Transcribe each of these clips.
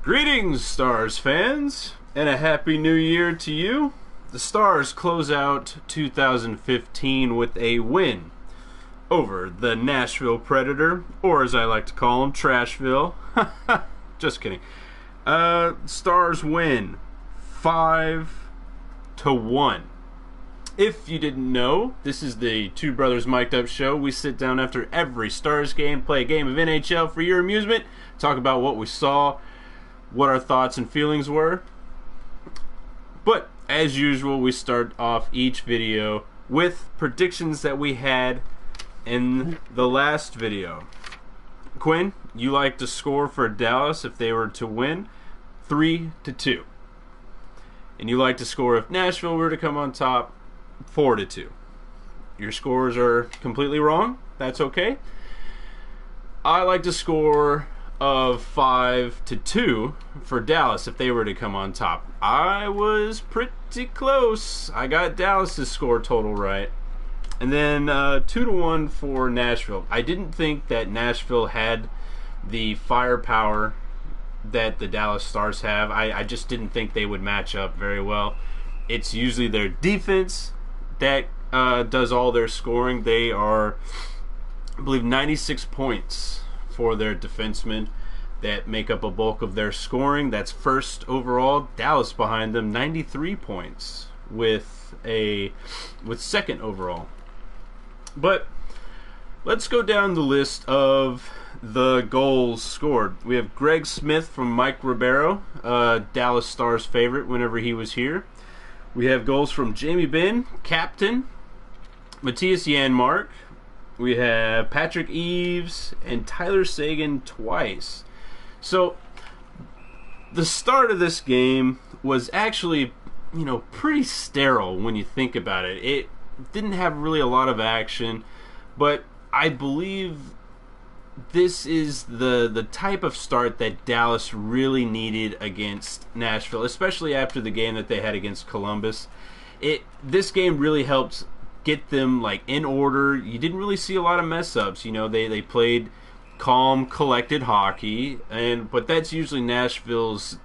Greetings, Stars fans, and a happy new year to you. The Stars close out 2015 with a win over the Nashville Predator, or as I like to call them, Trashville. Just kidding. Stars win 5-1. If you didn't know, this is the Two Brothers Mic'd Up show. We sit down after every Stars game, play a game of NHL for your amusement, talk about what we saw, what our thoughts and feelings were. But as usual, we start off each video with predictions that we had in the last video. Quinn, you like to score for Dallas if they were to win 3-2. And you like to score if Nashville were to come on top 4-2. Your scores are completely wrong. That's okay. I like to score of 5-2 for Dallas if they were to come on top. I was pretty close. I got Dallas's score total right. And then 2-1 for Nashville. I didn't think that Nashville had the firepower that the Dallas Stars have. I just didn't think they would match up very well. It's usually their defense that does all their scoring. They are, I believe, 96 points for their defensemen that make up a bulk of their scoring. That's first overall. Dallas behind them, 93 points with second overall. But let's go down the list of the goals scored. We have Greg Smith from Mike Ribeiro, Dallas Stars favorite whenever he was here. We have goals from Jamie Benn, captain, Matthias Janmark. We have Patrick Eves and Tyler Seguin twice. So the start of this game was actually, pretty sterile when you think about it. It didn't have really a lot of action, but I believe this is the type of start that Dallas really needed against Nashville, especially after the game that they had against Columbus. This game really helped get them in order. You didn't really see a lot of mess ups. They played calm, collected hockey, but that's usually Nashville's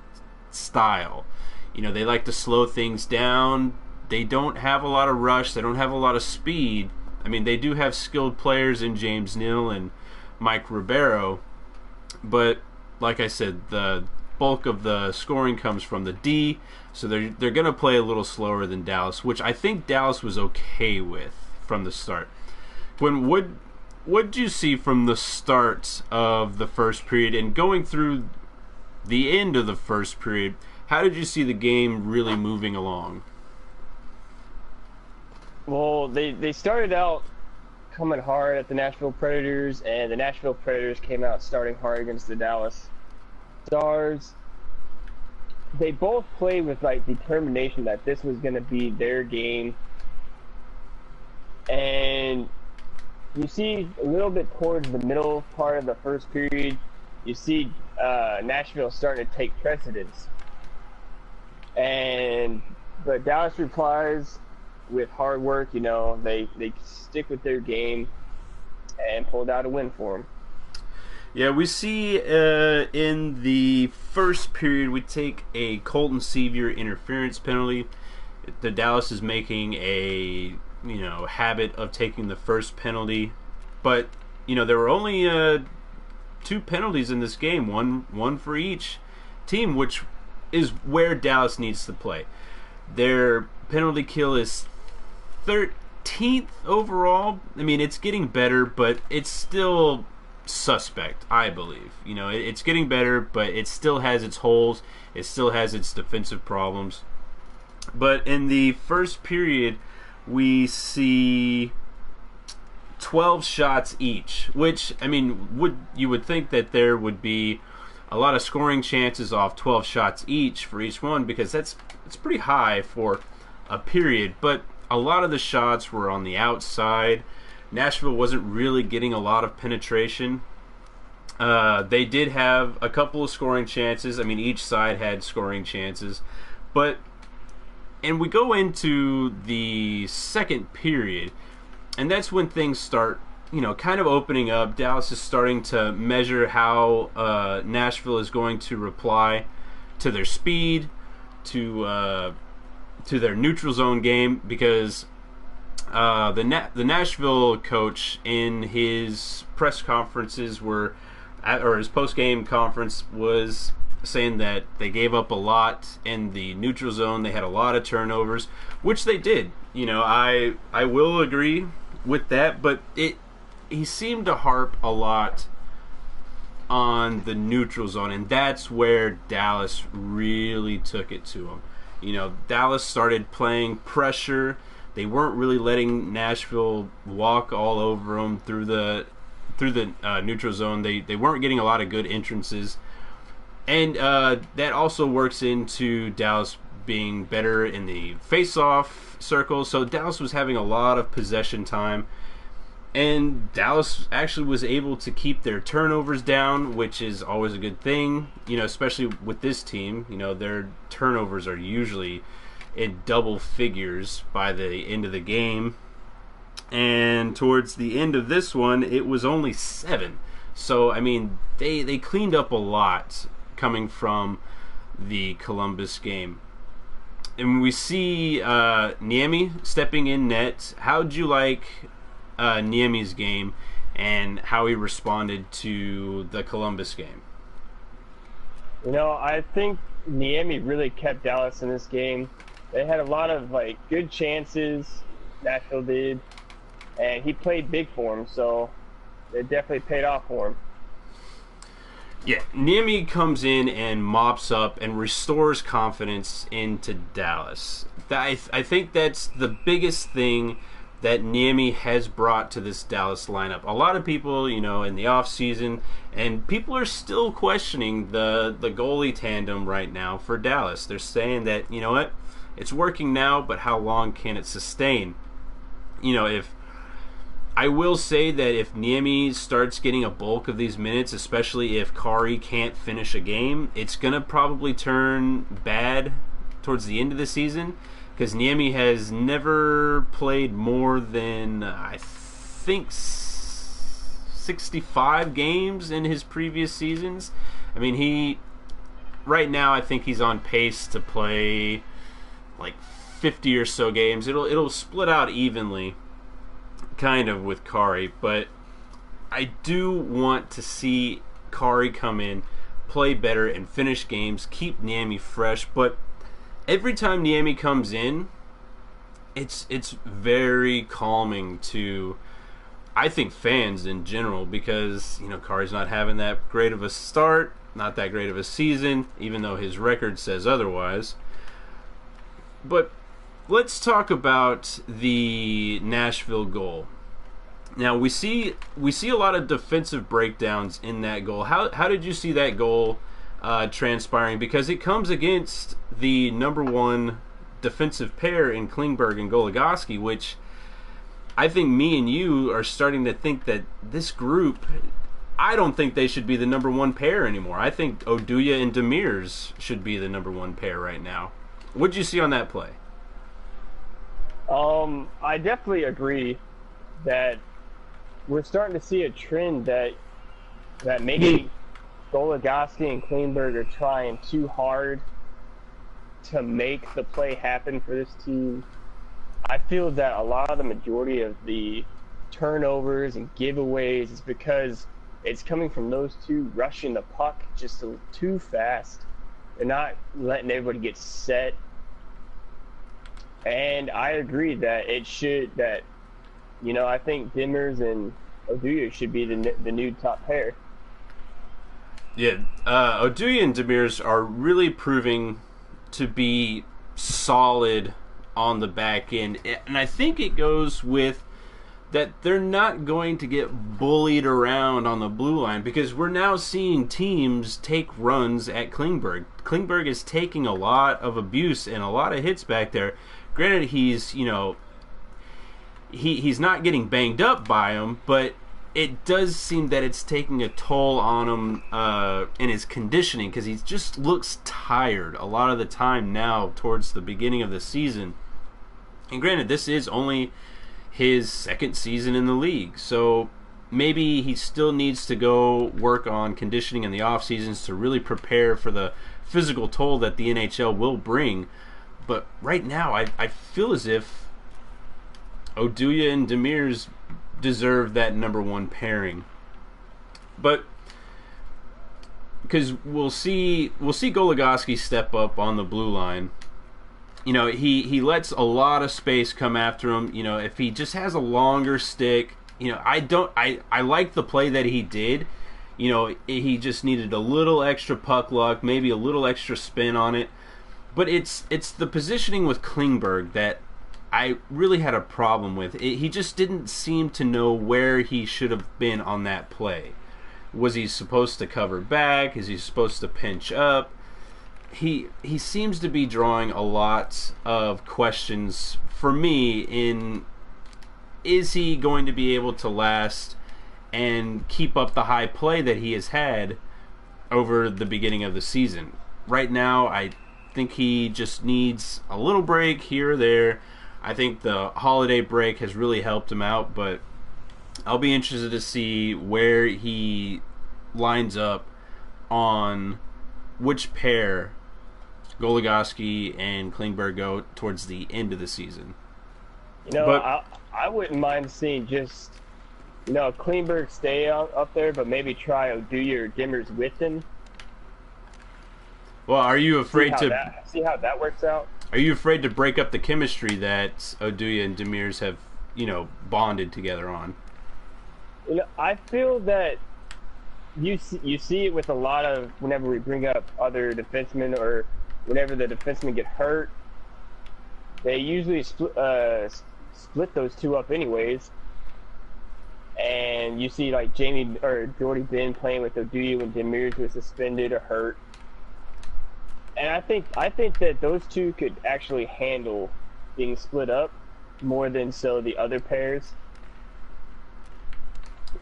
style. They like to slow things down. They don't have a lot of rush. They don't have a lot of speed. I mean, they do have skilled players in James Neal and Mike Ribeiro, but like I said, the bulk of the scoring comes from the D, so they're going to play a little slower than Dallas, which I think Dallas was okay with from the start. What did you see from the start of the first period and going through the end of the first period? How did you see the game really moving along? Well, they started out coming hard at the Nashville Predators, and the Nashville Predators came out starting hard against the Dallas Stars. They both played with determination that this was going to be their game. And you see a little bit towards the middle part of the first period, you see Nashville starting to take precedence. But Dallas replies with hard work. They stick with their game and pulled out a win for them. Yeah, we see in the first period we take a Colton Sevier interference penalty. The Dallas is making a habit of taking the first penalty, but there were only 2 penalties in this game, one for each team, which is where Dallas needs to play. Their penalty kill is 13th overall. I mean, it's getting better, but it's still suspect, I believe. It's getting better, but it still has its holes. It still has its defensive problems. But in the first period, we see 12 shots each, which, you would think that there would be a lot of scoring chances off 12 shots each for each one, because it's pretty high for a period, but a lot of the shots were on the outside. Nashville wasn't really getting a lot of penetration. They did have a couple of scoring chances. Each side had scoring chances. And we go into the second period, and that's when things start kind of opening up. Dallas is starting to measure how Nashville is going to reply to their speed, to their neutral zone game, because the Nashville coach in his press conferences or his post-game conference was saying that they gave up a lot in the neutral zone. They had a lot of turnovers, which they did. I will agree with that, but he seemed to harp a lot on the neutral zone, and that's where Dallas really took it to him. Dallas started playing pressure. They weren't really letting Nashville walk all over them through the neutral zone. They weren't getting a lot of good entrances, and that also works into Dallas being better in the face-off circle. So Dallas was having a lot of possession time, and Dallas actually was able to keep their turnovers down, which is always a good thing, especially with this team. Their turnovers are usually in double figures by the end of the game. And towards the end of this one, it was only 7. So, they cleaned up a lot coming from the Columbus game. And we see Niemi stepping in net. How'd you like Niemi's game and how he responded to the Columbus game? I think Niemi really kept Dallas in this game. They had a lot of good chances, Nashville did, and he played big for him, so it definitely paid off for him. Yeah, Niemi comes in and mops up and restores confidence into Dallas. I think that's the biggest thing that Niemi has brought to this Dallas lineup. A lot of people, in the offseason, and people are still questioning the goalie tandem right now for Dallas. They're saying that, it's working now, but how long can it sustain? If I will say that if Niemi starts getting a bulk of these minutes, especially if Kari can't finish a game, it's going to probably turn bad towards the end of the season, because Niemi has never played more than, I think, 65 games in his previous seasons. Right now I think he's on pace to play 50 or so games. It'll split out evenly, kind of, with Kari, but I do want to see Kari come in, play better, and finish games, keep Niemi fresh. But every time Niemi comes in, it's very calming to, I think, fans in general, because Kari's not having that great of a start, not that great of a season, even though his record says otherwise. But let's talk about the Nashville goal. Now we see a lot of defensive breakdowns in that goal. How did you see that goal transpiring? Because it comes against the number one defensive pair in Klingberg and Goligoski, which I think me and you are starting to think that this group, I don't think they should be the number one pair anymore. I think Oduya and Demers should be the number one pair right now. What did you see on that play? I definitely agree that we're starting to see a trend that maybe Goligoski and Klingberg are trying too hard to make the play happen for this team. I feel that a lot of the majority of the turnovers and giveaways is because it's coming from those two rushing the puck just too fast. They're not letting everybody get set. And I agree that I think Demers and Oduya should be the new top pair. Yeah, Oduya and Demers are really proving to be solid on the back end. And I think it goes with that they're not going to get bullied around on the blue line, because we're now seeing teams take runs at Klingberg. Klingberg is taking a lot of abuse and a lot of hits back there. Granted, he's not getting banged up by him, but it does seem that it's taking a toll on him in his conditioning, because he just looks tired a lot of the time now towards the beginning of the season. And granted, this is only his second season in the league, so maybe he still needs to go work on conditioning in the off seasons to really prepare for the physical toll that the NHL will bring. But right now, I feel as if Oduya and Demers deserve that number one pairing. But because we'll see Goligoski step up on the blue line. You know, he lets a lot of space come after him. You know, if he just has a longer stick, you know, I like the play that he did. You know, he just needed a little extra puck luck, maybe a little extra spin on it. But it's the positioning with Klingberg that I really had a problem with. He just didn't seem to know where he should have been on that play. Was he supposed to cover back? Is he supposed to pinch up? He seems to be drawing a lot of questions for me in, is he going to be able to last and keep up the high play that he has had over the beginning of the season? Right now, I think he just needs a little break here or there. I think the holiday break has really helped him out, but I'll be interested to see where he lines up on which pair Goligoski and Klingberg go towards the end of the season. You know, but I wouldn't mind seeing just, you know, Klingberg stay up there, but maybe try Oduya or Demers with him. Well, are you afraid see how that works out? Are you afraid to break up the chemistry that Oduya and Demers have, you know, bonded together on? You know, I feel that you see it with a lot of, whenever we bring up other defensemen or whenever the defensemen get hurt, they usually split those two up anyways. And you see like Jamie or Jordy Ben playing with Oduya when Demers was suspended or hurt. And I think that those two could actually handle being split up more than so the other pairs.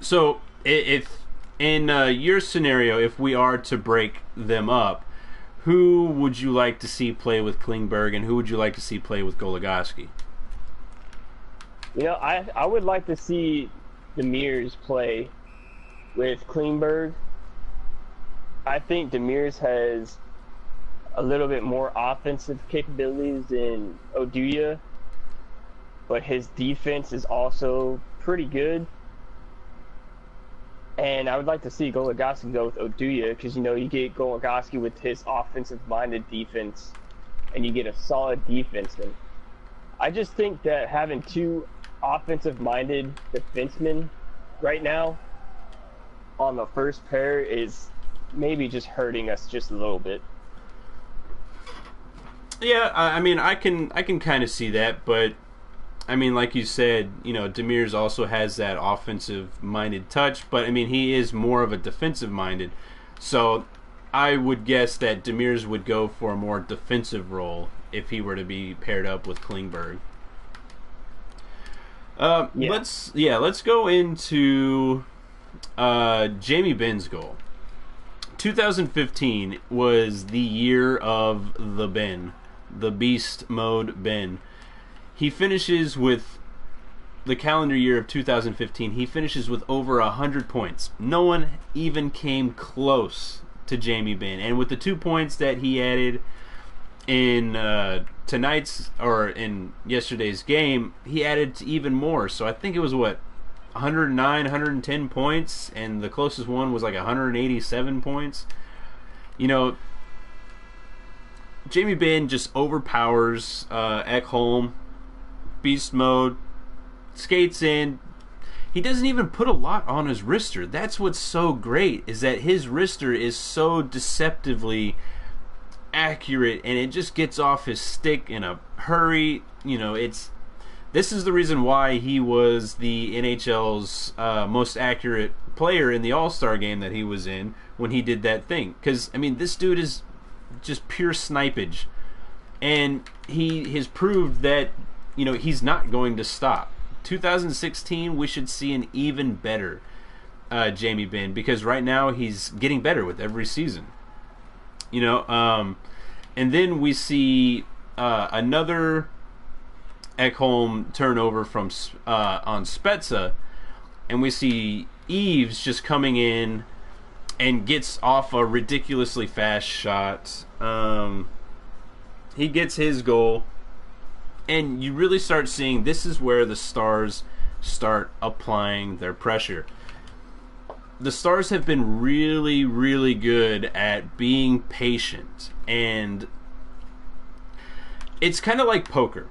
So if in your scenario, if we are to break them up, who would you like to see play with Klingberg and who would you like to see play with Goligoski? You know, I would like to see Demers play with Klingberg. I think Demers has a little bit more offensive capabilities than Oduya, but his defense is also pretty good. And I would like to see Goligoski go with Oduya because, you know, you get Goligoski with his offensive-minded defense and you get a solid defenseman. I just think that having two offensive-minded defensemen right now on the first pair is maybe just hurting us just a little bit. Yeah, I mean, I can kind of see that, but I mean, like you said, you know, Demers also has that offensive-minded touch, but I mean, he is more of a defensive-minded. So I would guess that Demers would go for a more defensive role if he were to be paired up with Klingberg. Let's go into Jamie Benn's goal. 2015 was the year of the Ben, the beast mode Ben. He finishes with the calendar year of 2015. He finishes with over 100 points. No one even came close to Jamie Benn. And with the 2 points that he added in in yesterday's game, he added even more. So I think it was 109, 110 points, and the closest one was like 187 points. You know, Jamie Benn just overpowers Ekholm. Beast mode, skates in. He doesn't even put a lot on his wrister. That's what's so great, is that his wrister is so deceptively accurate, and it just gets off his stick in a hurry. You know, this is the reason why he was the NHL's most accurate player in the All-Star game that he was in when he did that thing. Because, I mean, this dude is just pure snipage. And he has proved that, you know, he's not going to stop. 2016, we should see an even better Jamie Benn, because right now he's getting better with every season. You know, and then we see another Ekholm turnover from on Spezza, and we see Eves just coming in and gets off a ridiculously fast shot. He gets his goal, and you really start seeing this is where the Stars start applying their pressure. The Stars have been really, really good at being patient, and it's kind of like poker.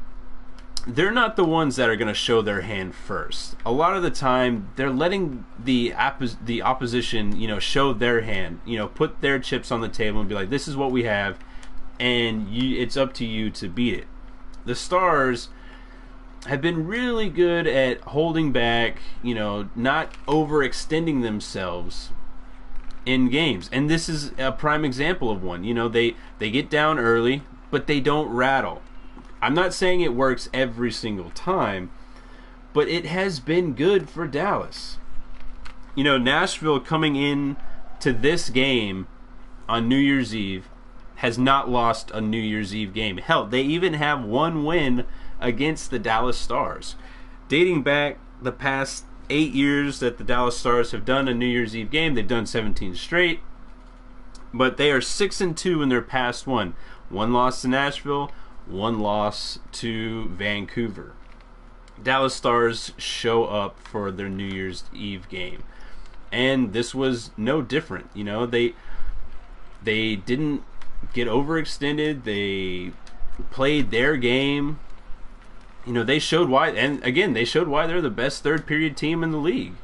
They're not the ones that are going to show their hand first. A lot of the time, they're letting the opposition, show their hand, put their chips on the table and be like, this is what we have, and it's up to you to beat it. The Stars have been really good at holding back, not overextending themselves in games. And this is a prime example of one. They get down early, but they don't rattle. I'm not saying it works every single time, but it has been good for Dallas. Nashville coming in to this game on New Year's Eve has not lost a New Year's Eve game. Hell, they even have one win against the Dallas Stars. Dating back the past 8 years that the Dallas Stars have done a New Year's Eve game, they've done 17 straight, but they are 6-2 in their past one. One loss to Nashville, one loss to Vancouver. Dallas Stars show up for their New Year's Eve game, and this was no different. They didn't get overextended. They played their game. They showed why, and again, they showed why they're the best third period team in the league.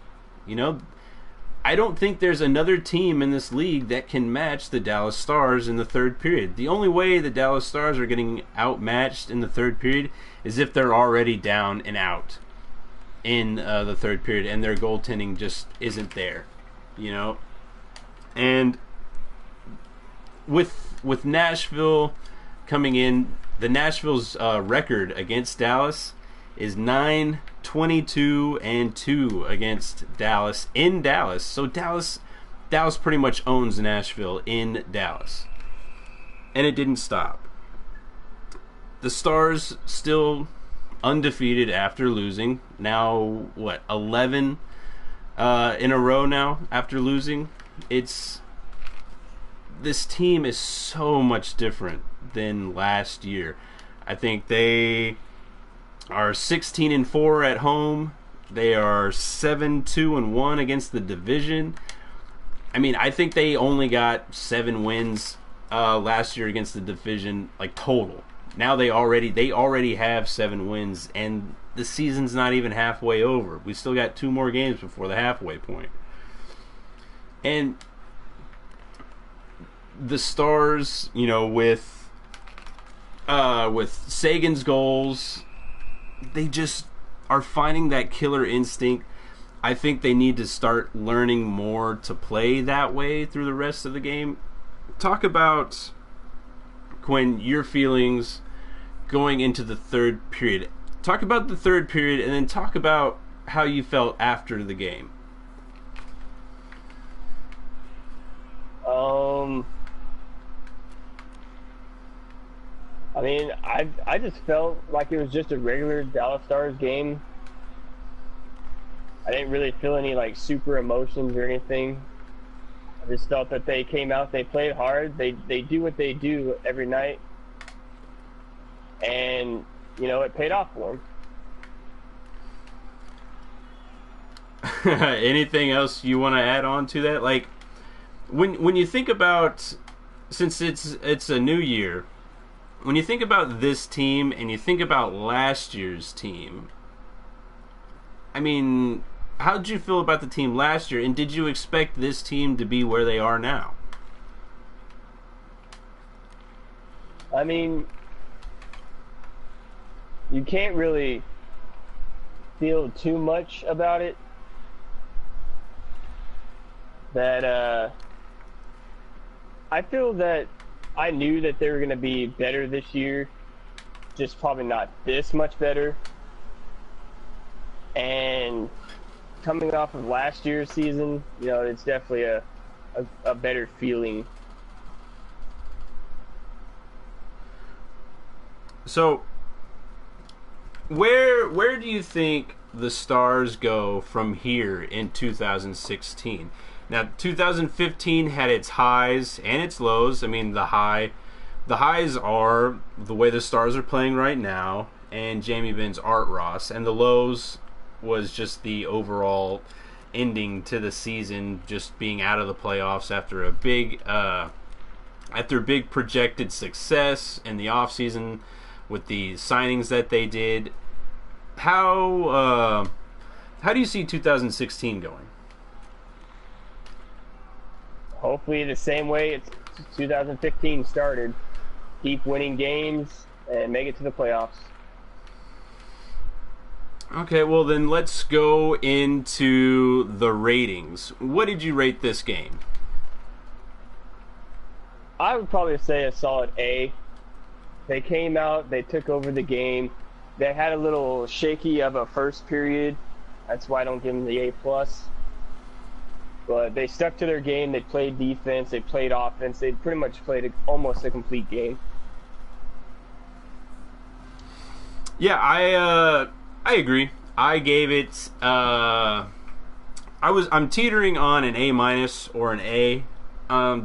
I don't think there's another team in this league that can match the Dallas Stars in the third period. The only way the Dallas Stars are getting outmatched in the third period is if they're already down and out in the third period and their goaltending just isn't there, And with Nashville coming in, the Nashville's record against Dallas is 9-22-2 against Dallas in Dallas. So Dallas pretty much owns Nashville in Dallas, and it didn't stop. The Stars still undefeated after losing. Now 11 in a row now after losing. This team is so much different than last year. I think they are 16-4 at home. They are 7-2-1 against the division. I think they only got 7 wins last year against the division, total. Now they already have 7 wins, and the season's not even halfway over. We still got 2 more games before the halfway point. And the Stars, with Sagan's goals, they just are finding that killer instinct. I think they need to start learning more to play that way through the rest of the game. Talk about, Quinn, your feelings going into the third period. Talk about the third period, and then talk about how you felt after the game. I just felt like it was just a regular Dallas Stars game. I didn't really feel any super emotions or anything. I just felt that they came out, they played hard, they do what they do every night, and it paid off for them. Anything else you want to add on to that? When you think about, since it's a new year, when you think about this team and you think about last year's team, how did you feel about the team last year, and did you expect this team to be where they are now? You can't really feel too much about it. That I feel that I knew that they were going to be better this year, just probably not this much better. And coming off of last year's season, it's definitely a better feeling. So, where do you think the Stars go from here in 2016? Now, 2015 had its highs and its lows. I mean, the highs are the way the Stars are playing right now and Jamie Benn's Art Ross, and the lows was just the overall ending to the season, just being out of the playoffs after a big projected success in the offseason with the signings that they did. How do you see 2016 going? Hopefully the same way 2015 started. Keep winning games and make it to the playoffs. Okay, well then let's go into the ratings. What did you rate this game? I would probably say a solid A. They came out, they took over the game. They had a little shaky of a first period. That's why I don't give them the A+. But they stuck to their game. They played defense. They played offense. They pretty much played almost a complete game. Yeah, I agree. I gave it. I'm teetering on an A- or an A.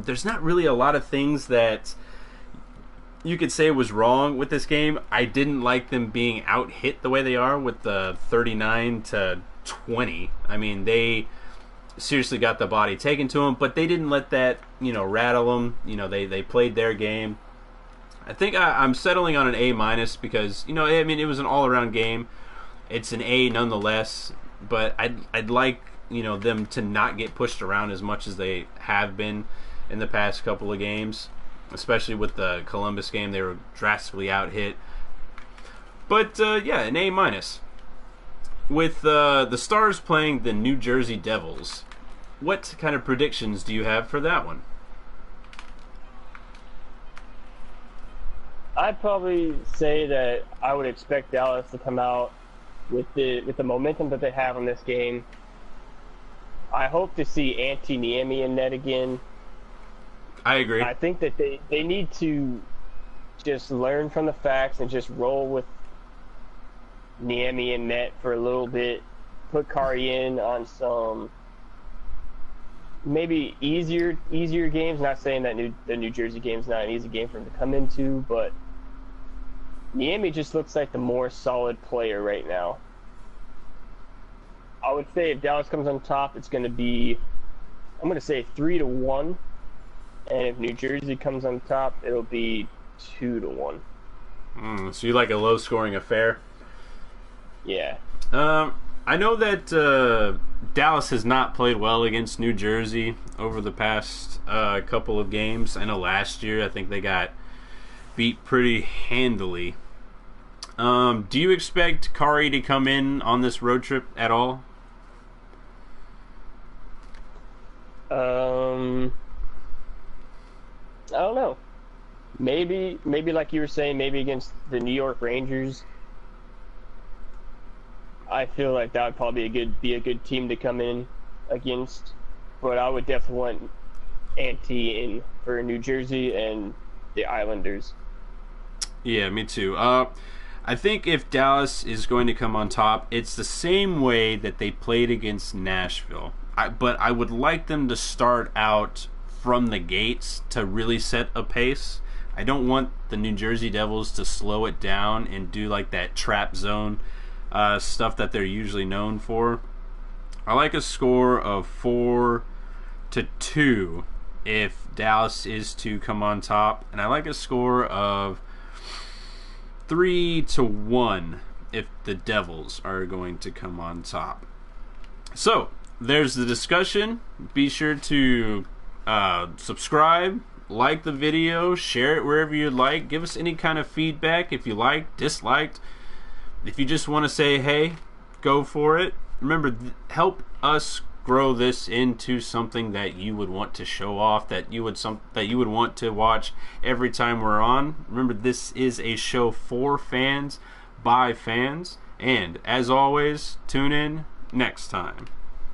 There's not really a lot of things that you could say was wrong with this game. I didn't like them being out hit the way they are with the 39-20. I mean, they seriously got the body taken to them, but they didn't let that rattle them. They played their game. I think I'm settling on an A- because I mean, it was an all around game. It's an A nonetheless, but I'd like them to not get pushed around as much as they have been in the past couple of games, especially with the Columbus game. They were drastically out hit. But yeah, an A-. With the Stars playing the New Jersey Devils, what kind of predictions do you have for that one? I'd probably say that I would expect Dallas to come out with the momentum that they have in this game. I hope to see Antti Niemi in net again. I agree. I think that they need to just learn from the facts and just roll with Niemi in net for a little bit. Put Kari in on some maybe easier games. Not saying that the New Jersey game's not an easy game for him to come into, but Niemi just looks like the more solid player right now. I would say if Dallas comes on top, it's going to be, I'm going to say 3-1. And if New Jersey comes on top, it'll be 2-1. So you like a low-scoring affair? Yeah. I know that Dallas has not played well against New Jersey over the past couple of games. I know last year I think they got beat pretty handily. Do you expect Kari to come in on this road trip at all? I don't know. Maybe like you were saying, maybe against the New York Rangers. I feel like that would probably be a good team to come in against. But I would definitely want Antti in for New Jersey and the Islanders. Yeah, me too. I think if Dallas is going to come on top, it's the same way that they played against Nashville. But I would like them to start out from the gates to really set a pace. I don't want the New Jersey Devils to slow it down and do like that trap zone stuff that they're usually known for. I like a score of 4-2 if Dallas is to come on top, and I like a score of 3-1 if the Devils are going to come on top. So there's the discussion. Be sure to subscribe, like the video, share it wherever you'd like. Give us any kind of feedback if you liked, disliked. If you just want to say hey, go for it. Remember, help us grow this into something that you would want to show off, that you would want to watch every time we're on. Remember, this is a show for fans by fans, and as always, tune in next time.